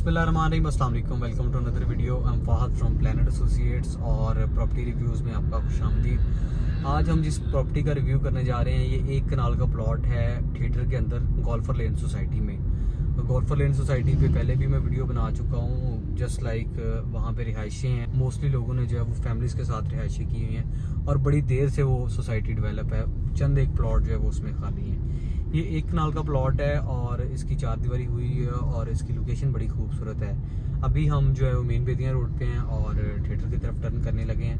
बिस्मिल्लाहिर्रहमानिर्रहीम, अस्सलाम वालेकुम, welcome to another video. I am Fahad from Planet Associates और प्रॉपर्टी रिव्यूज़ में आपका खुशामदीद। आज हम जिस प्रॉपर्टी का रिव्यू करने जा रहे हैं ये एक कनाल का प्लॉट है थिएटर के अंदर गोल्फर लेन सोसाइटी में। गोल्फर लेन सोसाइटी पे पहले भी मैं वीडियो बना चुका हूँ। जस्ट लाइक वहाँ पे रिहाइशें हैं, मोस्टली लोगों ने जो है वो फैमिलीज़ के साथ रिहाइशें की हुई हैं और बड़ी देर से वो सोसाइटी डेवलप है। चंद एक प्लॉट जो है वो उसमें खाली है। ये एक कनाल का प्लॉट है और इसकी 4 दीवारी हुई है और इसकी लोकेशन बड़ी खूबसूरत है। अभी हम जो है वो मेन बेदियाँ रोड पे हैं और थिएटर की तरफ टर्न करने लगे हैं,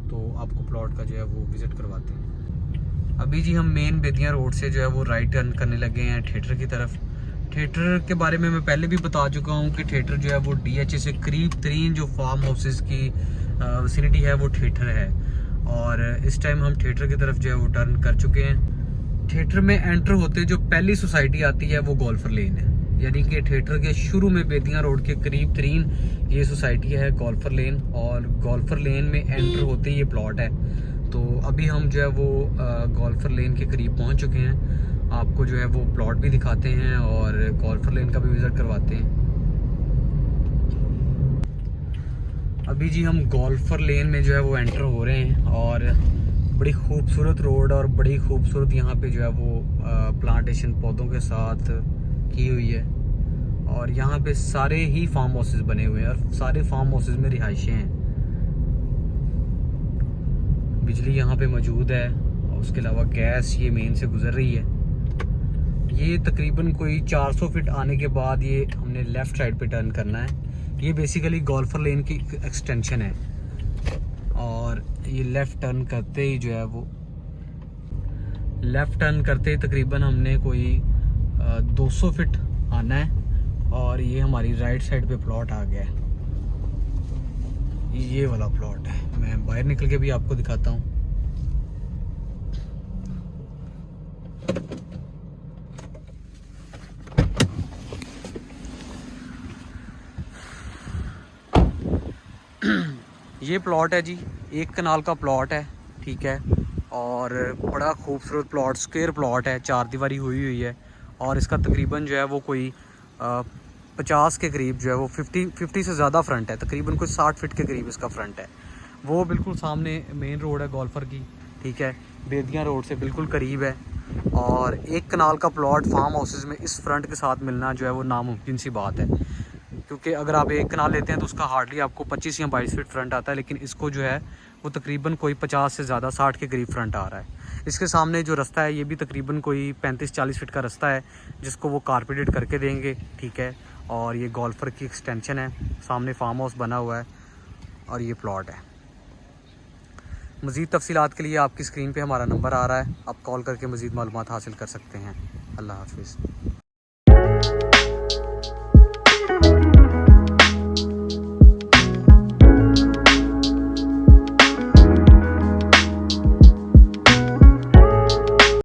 तो आपको प्लॉट का जो है वो विज़िट करवाते हैं। अभी जी हम मेन बेदियाँ रोड से जो है वो राइट टर्न करने लगे हैं थिएटर की तरफ। थिएटर के बारे में मैं पहले भी बता चुका हूँ कि थिएटर जो है वो DHA से करीब तरीन जो फार्म हाउसेस की विसिनिटी है वो थिएटर है। और इस टाइम हम थिएटर की तरफ जो है वो टर्न कर चुके हैं। थिएटर में एंटर होते जो पहली सोसाइटी आती है वो गोल्फर लेन है, यानी कि थिएटर के शुरू में बेदियाँ रोड के करीब तरीन ये सोसाइटी है गोल्फर लेन। और गोल्फर लेन में एंटर होते ये प्लॉट है। तो अभी हम जो है वो गोल्फर लेन के करीब पहुंच चुके हैं। आपको जो है वो प्लॉट भी दिखाते हैं और गोल्फर लेन का भी विज़िट करवाते हैं। अभी जी हम गोल्फर लेन में जो है वो एंटर हो रहे हैं और बड़ी खूबसूरत रोड और बड़ी खूबसूरत यहाँ पे जो है वो प्लांटेशन पौधों के साथ की हुई है। और यहाँ पे सारे ही फार्म हाउसेस बने हुए हैं और सारे फार्म हाउसेस में रिहाइशें हैं। बिजली यहाँ पे मौजूद है और उसके अलावा गैस ये मेन से गुजर रही है। ये तकरीबन कोई 400 फीट आने के बाद ये हमने लेफ़्ट साइड पे टर्न करना है। ये बेसिकली गोल्फर लेन की एक्सटेंशन है और ये लेफ़्ट टर्न करते ही जो है वो लेफ़्ट टर्न करते ही तकरीबन हमने कोई 200 फीट आना है और ये हमारी राइट साइड पे प्लॉट आ गया है। ये वाला प्लॉट है, मैं बाहर निकल के भी आपको दिखाता हूँ। ये प्लॉट है जी, एक कनाल का प्लॉट है, ठीक है। और बड़ा खूबसूरत प्लॉट, स्क्वायर प्लॉट है, 4 दीवारी हुई है और इसका तकरीबन जो है वो कोई 50 के करीब जो है वो 50 से ज़्यादा फ्रंट है। तकरीबन कोई 60 फीट के करीब इसका फ्रंट है। वो बिल्कुल सामने मेन रोड है गोल्फर की, ठीक है, बेदियाँ रोड से बिल्कुल करीब है। और एक कनाल का प्लॉट फार्म हाउसेस में इस फ्रंट के साथ मिलना जो है वो नामुमकिन सी बात है, क्योंकि अगर आप एक कनाल लेते हैं तो उसका हार्डली आपको 25 या 22 फीट फ्रंट आता है, लेकिन इसको जो है वो तकरीबन कोई 50 से ज़्यादा 60 के करीब फ्रंट आ रहा है। इसके सामने जो रास्ता है ये भी तकरीबन कोई 35-40 फीट का रास्ता है जिसको वो कारपेटेड करके देंगे, ठीक है। और ये गोल्फर की एक्सटेंशन है, सामने फार्म हाउस बना हुआ है और ये प्लॉट है। मज़ीद तफसीलात के लिए आपकी स्क्रीन पर हमारा नंबर आ रहा है, आप कॉल करके मज़ीद मालूमात हासिल कर सकते हैं। अल्लाह हाफिज़।